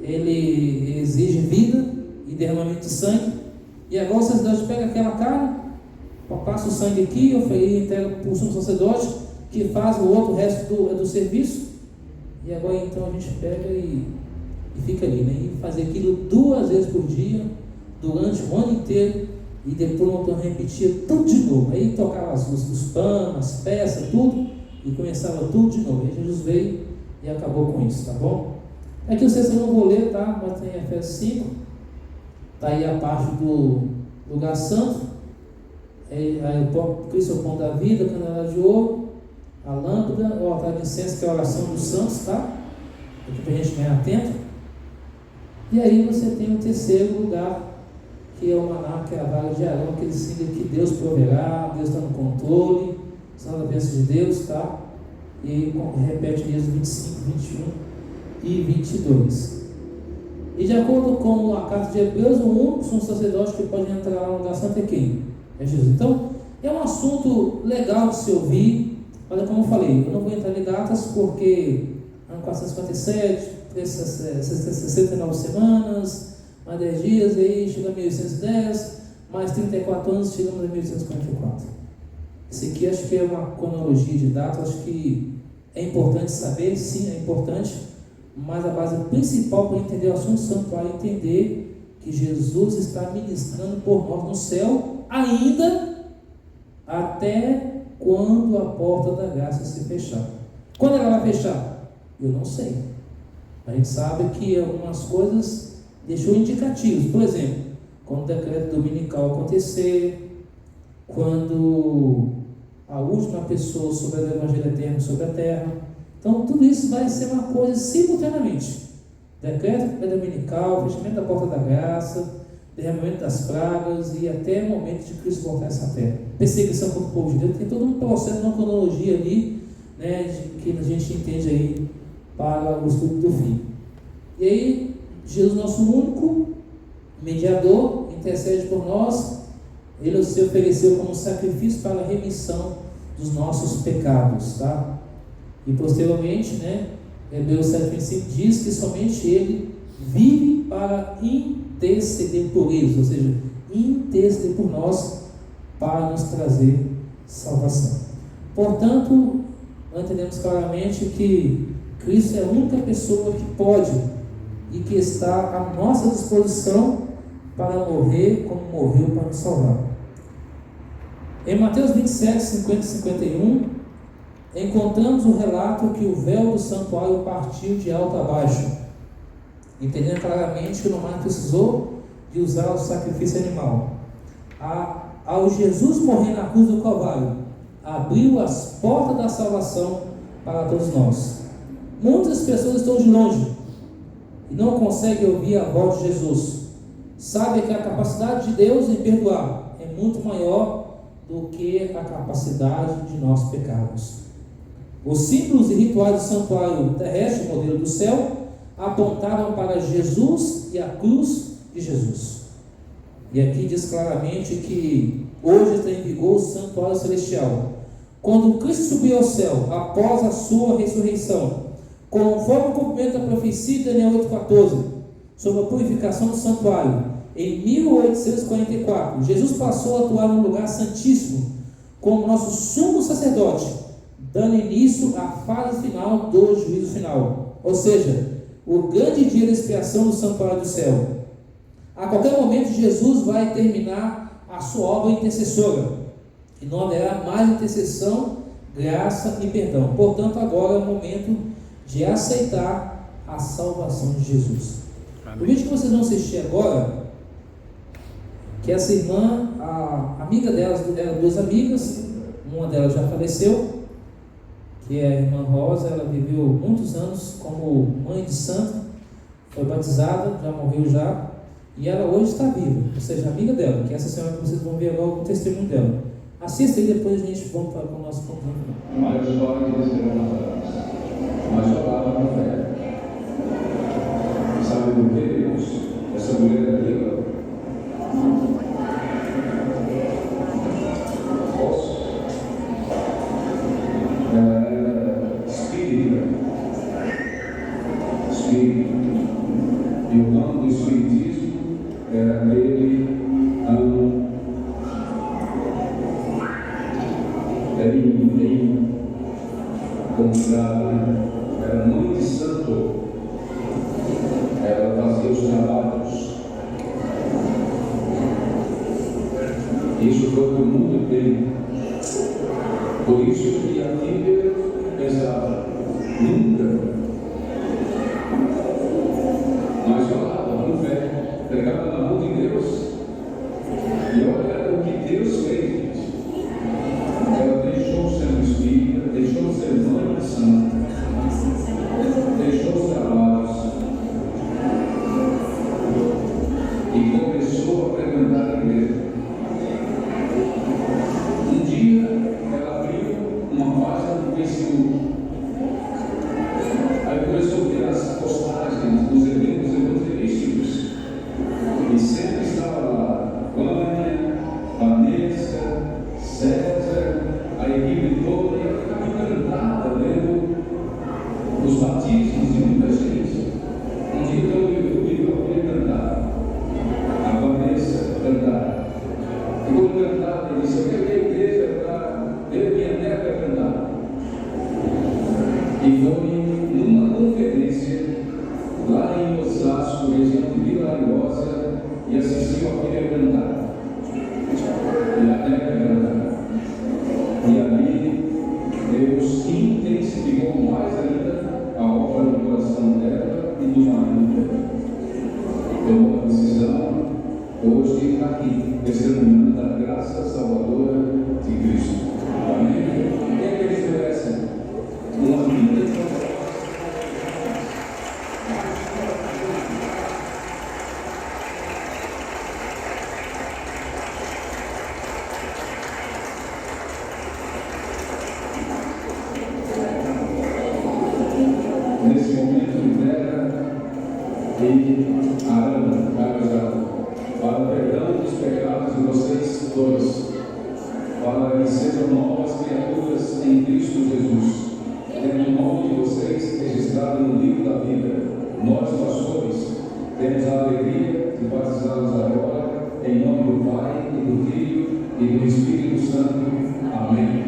ele exige vida e derramamento de sangue. E agora o sacerdote pega aquela carne, passa o sangue aqui, e entrega para o sumo sacerdote, que faz o outro resto do serviço. E agora então a gente pega e fica ali, né? E fazer aquilo 2 vezes por dia, durante o ano inteiro, e depois o autor repetia tudo de novo. Aí tocava os panos, as peças, tudo, e começava tudo de novo. Aí Jesus veio e acabou com isso, tá bom? Aqui vocês não vou ler, tá? Mas tem Efésios 5, tá aí a parte do lugar santo. Aí o Cristo é o pão da vida, a canela de ouro, a lâmpada, o altar de incenso, que é a oração dos santos, tá? Aqui para a gente ficar atento. E aí você tem o terceiro lugar, que é o maná, que é a vara de Arão, que ensina que Deus proverá, Deus está no controle, são da bênção de Deus, tá? E repete Êxodo 25, 21 e 22. E de acordo com a carta de Hebreus, o único sumo sacerdote que pode entrar lá no lugar santo é quem? É Jesus. Então, é um assunto legal de se ouvir, mas como eu falei, eu não vou entrar em datas porque ano 457, 69 semanas, mais 10 dias, aí chega a 1810, mais 34 anos, chegamos a 1844. Esse aqui acho que é uma cronologia de datas, acho que é importante saber, sim, é importante, mas a base principal para entender o assunto santuário é entender que Jesus está ministrando por nós no céu, ainda até quando a porta da graça se fechar. Quando ela vai fechar? Eu não sei. A gente sabe que algumas coisas deixou indicativos. Por exemplo, quando o decreto dominical acontecer, quando a última pessoa souber do Evangelho eterno sobre a terra. Então, tudo isso vai ser uma coisa simultaneamente. Decreto dominical, fechamento da porta da graça, derramamento das pragas e até o momento de Cristo voltar a essa terra. Perseguição contra o povo de Deus, tem todo um processo, uma cronologia ali, né, que a gente entende aí para o estudo do fim. E aí, Jesus, nosso único mediador, intercede por nós. Ele se ofereceu como sacrifício para a remissão dos nossos pecados, tá? E posteriormente, né, Hebreus 7,25 diz que somente Ele vive para interceder por eles, ou seja, interceder por nós para nos trazer salvação. Portanto, nós entendemos claramente que Cristo é a única pessoa que pode e que está à nossa disposição para morrer como morreu para nos salvar. Em Mateus 27, 50 e 51, encontramos o relato que o véu do santuário partiu de alto a baixo, entendendo claramente que não mais precisou de usar o sacrifício animal. Ao Jesus morrer na cruz do Calvário, abriu as portas da salvação para todos nós. Muitas pessoas estão de longe e não conseguem ouvir a voz de Jesus. Sabem que a capacidade de Deus em perdoar é muito maior do que a capacidade de nós pecarmos. Os símbolos e rituais do santuário terrestre, modelo do céu, apontavam para Jesus e a cruz de Jesus. E aqui diz claramente que hoje está em vigor o santuário celestial. Quando Cristo subiu ao céu, após a sua ressurreição, conforme o cumprimento da profecia de Daniel 8,14, sobre a purificação do santuário, em 1844, Jesus passou a atuar no lugar santíssimo como nosso sumo sacerdote, dando início à fase final do juízo final, ou seja, o grande dia da expiação do santuário do céu. A qualquer momento Jesus vai terminar a sua obra intercessora e não haverá mais intercessão, graça e perdão. Portanto, agora é o momento de aceitar a salvação de Jesus. Amém. O vídeo que vocês vão assistir agora, que essa irmã, a amiga delas, eram duas amigas, uma delas já faleceu, que é a irmã Rosa. Ela viveu muitos anos como mãe de santo, foi batizada, já morreu já, e ela hoje está viva, ou seja, amiga dela, que é essa senhora que vocês vão ver agora o testemunho dela. Assista e depois a gente volta para o nosso ponto.
Mas a história que serão narradas, mas falava com fé. Sabe por que Deus? Essa mulher aqui, posso? Ela era espírita. E o nome do espiritismo era aquele bem contrário, era muito santo. Ela fazia os trabalhos. Isso foi o mundo inteiro. Por isso que a filha pensava, nunca. Mas falava com fé, pregava na mão de Deus. E olha o que Deus fez. Ela deixou ser um espírita, deixou ser mãe de santo, deixou os trabalhos e começou a frequentar a igreja. Um dia ela abriu uma página no Facebook, aí começou a ver as postagens dos eventos evangelísticos e sempre estava lá Vânia, Vanessa, César, a equipe toda encantada vendo os batismos de muita gente. Um dia eu vi alguém cantar, a Vanessa cantar. E quando cantava, ele disse: eu quero ir à igreja para ver minha neta cantar. E foi numa conferência lá em Osasco, região de Vila Ariosa, e assistiu a filha cantar. E a neta cantar. E ali Deus intensificou mais ainda a obra no coração dela e do marido dela. Tomou uma decisão hoje está aqui testemunhando da graça salvadora de Cristo. Amém? O que é que eles merecem? Uma vida de nesse momento libera e Arana, para o perdão dos pecados de vocês dois, para que sejam novas criaturas em Cristo Jesus, tendo o nome de vocês registrado no livro da vida. Nós, pastores, temos a alegria de batizá-los agora, em nome do Pai, e do Filho, e do Espírito Santo. Amém.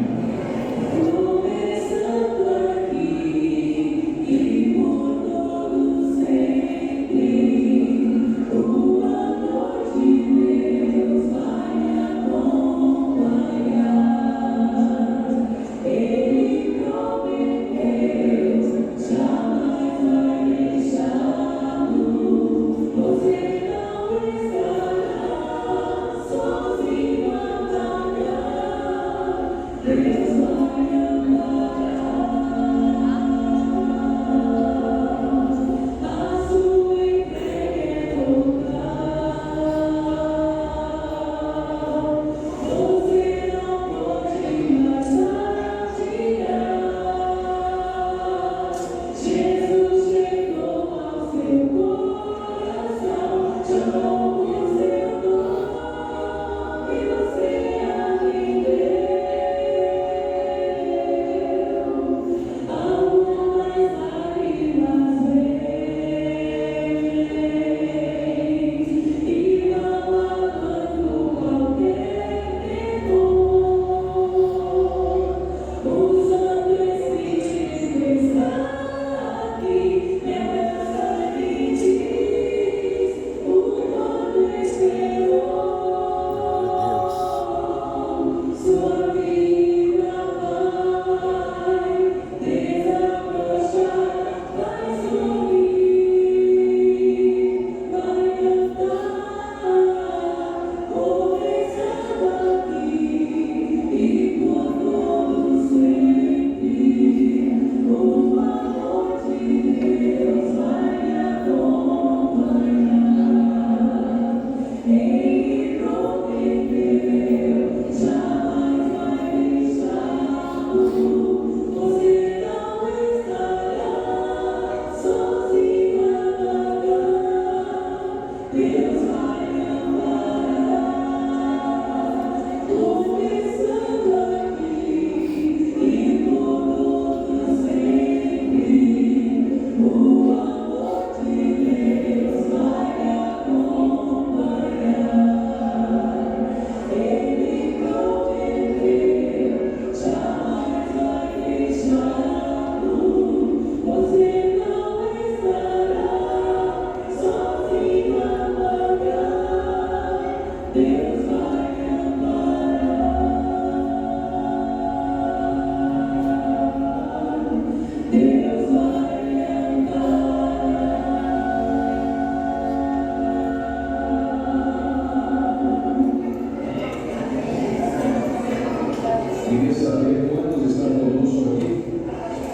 Queria saber quantos estão conosco aqui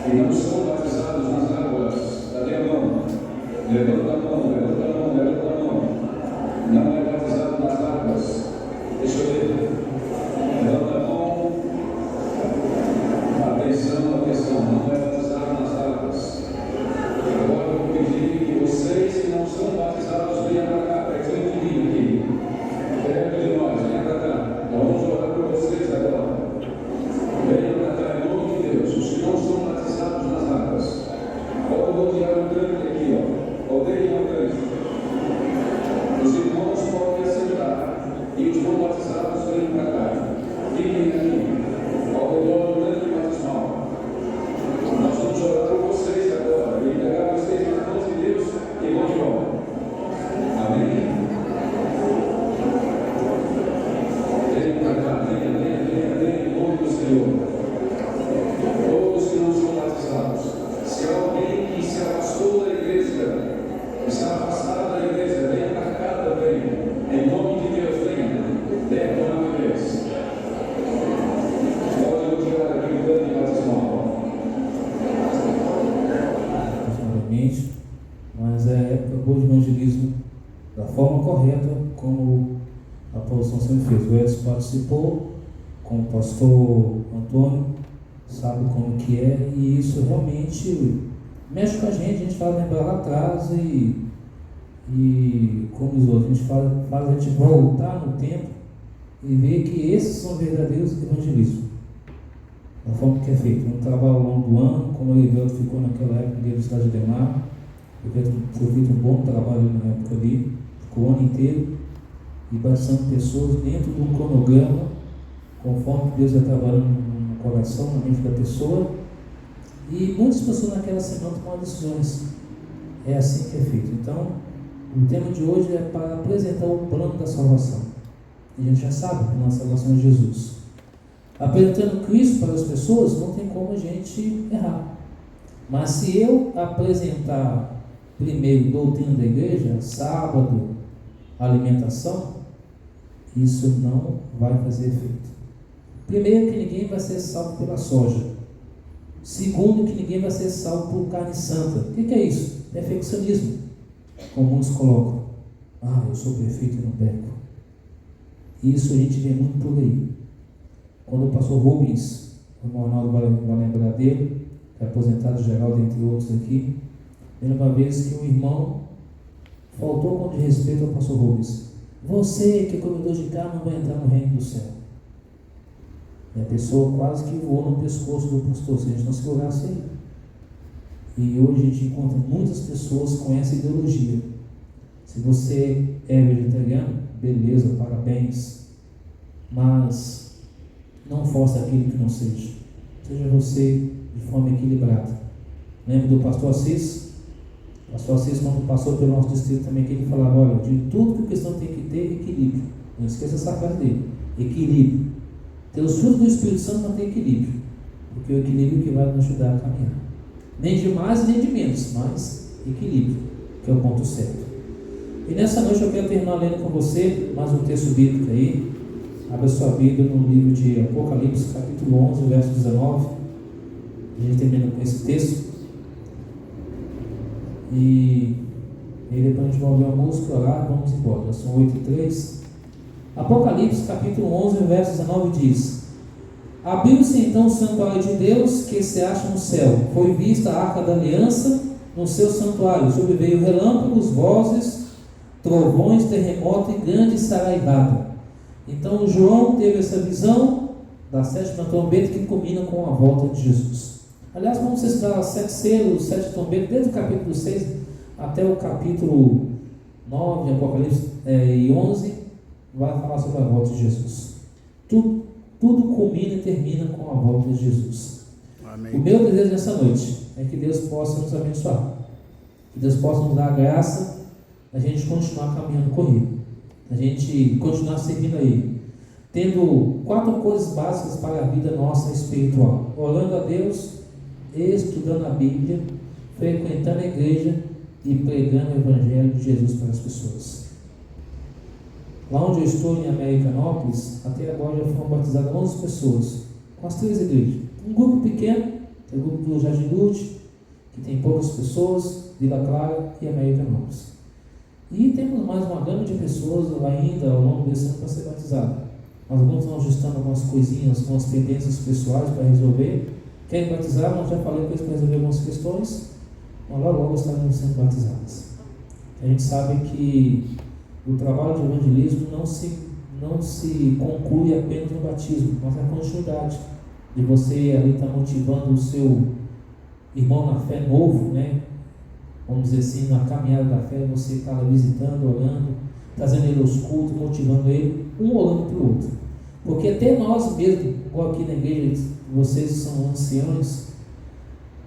e não são batizados nas águas. Cadê a mão? Levanta a mão, levanta a mão, levanta a mão. Não é batizado nas águas. Deixa eu ver. Levanta a mão. Atenção, atenção. Não é batizado nas águas. Agora eu vou pedir que vocês que não são batizados venham para cá, para esse filhinho aqui. Perto de nós, venha para cá. Vamos orar por vocês agora. Venham para cá em nome de Deus. Os que não são batizados nas águas. Pode rodear o tanque aqui, ó. Rodeiem o tanque. Os irmãos podem assentar. E os não batizados venham para cá. Fiquem aqui. Ao redor do tanque batismal. Nós vamos orar por vocês agora. E entregar vocês nas mãos de Deus e vão de volta. Amém? Venham para cá. Venha, em nome do Senhor. Todos que não são batizados. Se há alguém que se afastou da igreja, está afastado da igreja, venha para cá também. Em nome de Deus, venha.
como sempre fez. O Edson participou, com o pastor Antônio, sabe como que é, e isso realmente mexe com a gente faz lembrar lá atrás e como os outros, a gente faz a gente voltar no tempo e ver que esses são verdadeiros evangelismos. Da forma que é feito, um trabalho ao longo do ano, como o Elivelto ficou naquela época na Universidade de Ademar, foi feito um bom trabalho na época ali, ficou o ano inteiro, e batizando pessoas dentro de um cronograma, conforme Deus vai trabalhando no coração, na mente da pessoa, e muitas pessoas naquela semana tomam decisões. É assim que é feito. Então, o tema de hoje é para apresentar o plano da salvação. A gente já sabe que a nossa salvação é Jesus. Apresentando Cristo para as pessoas, não tem como a gente errar. Mas se eu apresentar primeiro doutrina da igreja, sábado, alimentação, isso não vai fazer efeito. Primeiro, que ninguém vai ser salvo pela soja. Segundo, que ninguém vai ser salvo por carne santa. O que é isso? Perfeccionismo, como muitos colocam. Eu sou perfeito e não peco. Isso a gente vê muito por aí. Quando o pastor Rubens, o Ronaldo vai lembrar dele, que é aposentado geral, dentre outros aqui, lembra uma vez que um irmão faltou com respeito ao pastor Rubens. Você que é comedor de carne não vai entrar no reino do céu. E a pessoa quase que voou no pescoço do pastor, se a gente não segurasse ele. E hoje a gente encontra muitas pessoas com essa ideologia. Se você é vegetariano, beleza, parabéns. Mas não force aquele que não seja. Seja você de forma equilibrada. Lembra do pastor Assis? O pastor Assis, quando passou pelo nosso distrito também, que ele falava, olha, de tudo que o cristão tem que ter, equilíbrio. Não esqueça essa frase dele. Equilíbrio. Ter os frutos do Espírito Santo não tem equilíbrio. Porque é o equilíbrio que vai nos ajudar a caminhar. Nem de mais nem de menos, mas equilíbrio, que é o ponto certo. E nessa noite eu quero terminar lendo com você mais um texto bíblico aí. Abra sua Bíblia no livro de Apocalipse, capítulo 11, verso 19. A gente termina com esse texto. E depois a gente vai ouvir uma música, orar e vamos embora. São 8h03. Apocalipse, capítulo 11, verso 19 diz: Abriu-se então o santuário de Deus que se acha no céu. Foi vista a arca da aliança no seu santuário. Sobreveio relâmpagos, vozes, trovões, terremoto e grande saraivada. Então João teve essa visão da sétima trombeta que culmina com a volta de Jesus. Aliás, vamos estudar os 7 selos, os 7 trombetas, desde o capítulo 6 até o capítulo 9, Apocalipse e 11, vai falar sobre a volta de Jesus. Tudo culmina e termina com a volta de Jesus.
Amém.
O meu desejo nessa noite é que Deus possa nos abençoar, que Deus possa nos dar a graça da gente continuar caminhando com Ele, da gente continuar servindo a Ele, tendo 4 coisas básicas para a vida nossa espiritual: orando a Deus, estudando a Bíblia, frequentando a igreja e pregando o Evangelho de Jesus para as pessoas. Lá onde eu estou, em Americanópolis, até agora já foram batizadas 11 pessoas, com as 3 igrejas. Um grupo pequeno, tem o grupo do Jardim Lute, que tem poucas pessoas, Vila Clara e Americanópolis. E temos mais uma gama de pessoas ainda ao longo desse ano para ser batizada. Nós vamos ajustando algumas coisinhas, algumas pendências pessoais para resolver. Querem batizar? Nós já falei com eles para resolver algumas questões, mas logo estarão sendo batizadas. A gente sabe que o trabalho de evangelismo não se conclui apenas no batismo, mas na continuidade de você ali estar motivando o seu irmão na fé novo, né? Vamos dizer assim, na caminhada da fé, você está lá visitando, orando, trazendo ele aos cultos, motivando ele, um orando para o outro. Porque até nós mesmos, igual aqui na igreja, vocês são anciãos,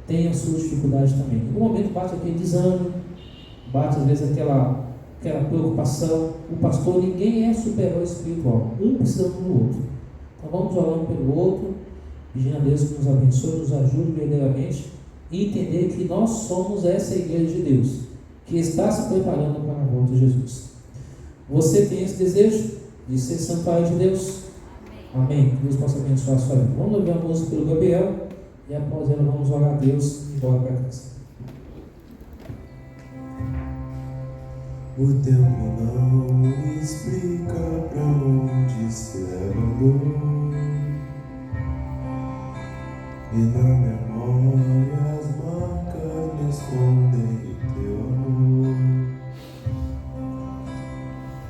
têm as suas dificuldades também. Em algum momento bate aquele desânimo, bate às vezes aquela preocupação. O pastor, ninguém é super-herói espiritual, um precisa do outro. Então vamos orando pelo outro, pedindo a Deus que nos abençoe, nos ajude verdadeiramente e entender que nós somos essa igreja de Deus, que está se preparando para a volta de Jesus. Você tem esse desejo de ser santuário de Deus? Amém. Que Deus possa abençoar a sua vida. Vamos ouvir a música pelo Gabriel e após ela vamos orar a Deus e embora para casa.
O tempo não explica pra onde se leva a dor, e na memória as marcas me escondem teu amor.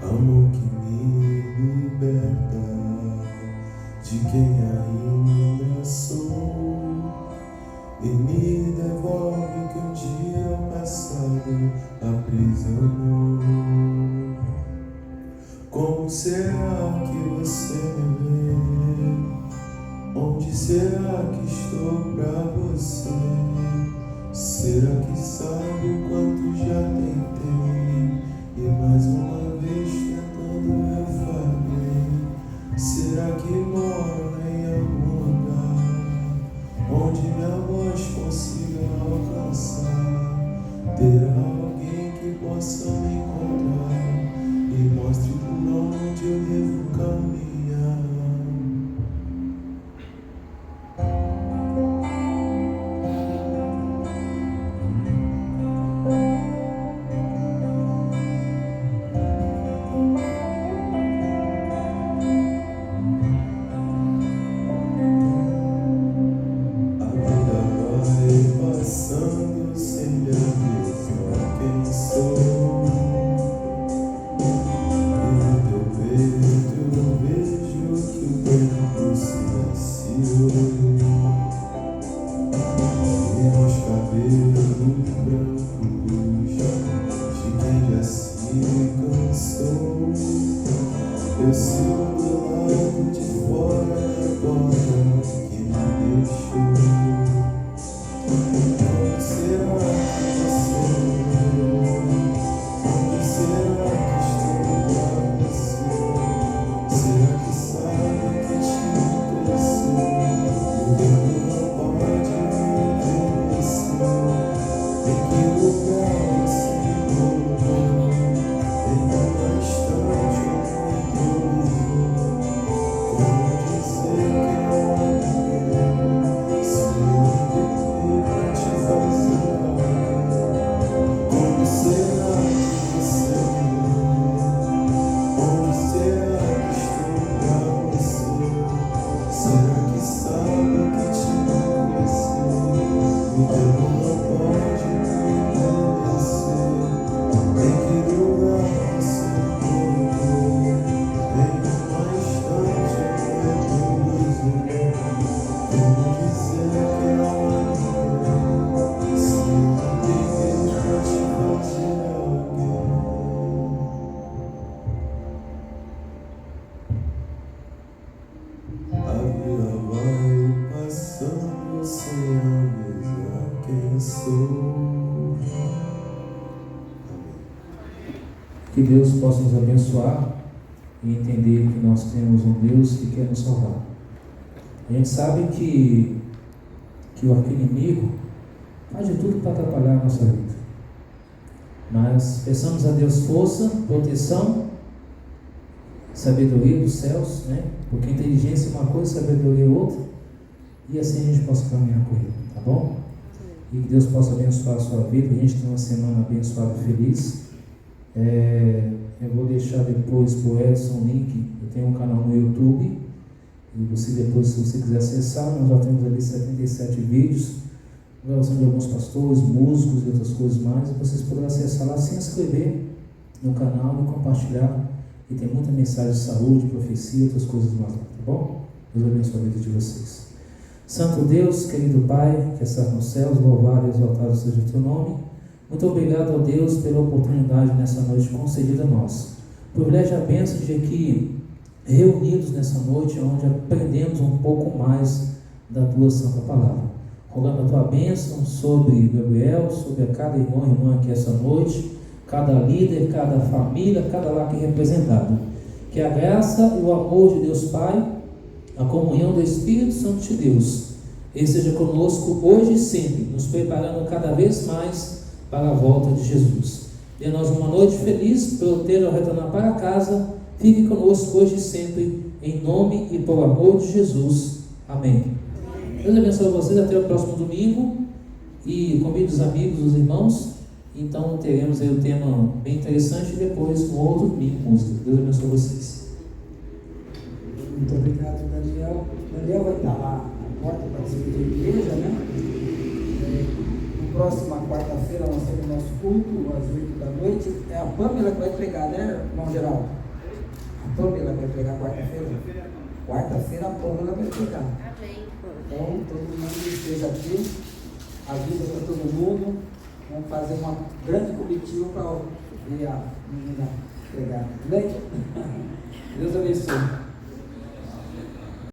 Amor que me liberta de quem ainda sou, e me devolve o que um dia passado aprisionou. Como será que você me vê? Onde será que estou pra você? Será que sabe o quanto já tentei? E mais uma vez tentando eu falhei. Será que moro em algum lugar onde minha voz consiga alcançar? Terá alguém que possa me encontrar e mostre por onde eu devo caminhar?
Que Deus possa nos abençoar e entender que nós temos um Deus que quer nos salvar. A gente sabe que o arqui-inimigo faz de tudo para atrapalhar a nossa vida. Mas peçamos a Deus força, proteção, sabedoria dos céus, né? Porque inteligência é uma coisa, sabedoria é outra. E assim a gente possa caminhar com Ele, tá bom? E que Deus possa abençoar a sua vida. A gente tem uma semana abençoada e feliz. Eu vou deixar depois para o Edson o link. Eu tenho um canal no YouTube e você depois, se você quiser acessar, nós já temos ali 77 vídeos, gravação de alguns pastores, músicos e outras coisas mais, e vocês poderão acessar lá, se inscrever no canal e compartilhar, e tem muita mensagem de saúde, profecia e outras coisas mais lá, tá bom? Deus abençoe a vida de vocês. Santo Deus, querido Pai, que estás nos céus, louvado e exaltado seja o teu nome. Muito obrigado, ó Deus, pela oportunidade nessa noite concedida a nós. Privilégio e a bênção de aqui reunidos nessa noite, onde aprendemos um pouco mais da tua santa palavra. Rogando a tua bênção sobre Gabriel, sobre cada irmão e irmã aqui essa noite, cada líder, cada família, cada lar aqui representado. Que a graça e o amor de Deus Pai, a comunhão do Espírito Santo de Deus, Ele seja conosco hoje e sempre, nos preparando cada vez mais para a volta de Jesus. Dê-nos uma noite feliz, pelo ao retornar para casa. Fique conosco hoje e sempre, em nome e por amor de Jesus. Amém. Deus abençoe vocês, até o próximo domingo. E convido os amigos, os irmãos, Então teremos aí um tema bem interessante e depois um outro domingo música. Deus abençoe vocês.
Muito obrigado, Daniel. Daniel vai estar lá na porta para despedir a igreja, né? Na próxima quarta-feira nós temos nosso culto, às 8 da noite. É a Pâmela que vai pregar, né, irmão Geraldo? A Pâmela vai pregar quarta-feira? Quarta-feira a Pâmela vai pregar.
Amém.
Então, todo mundo esteja aqui, avisa para todo mundo. Vamos fazer uma grande comitiva para ver a menina pregar. Tudo bem? Deus abençoe.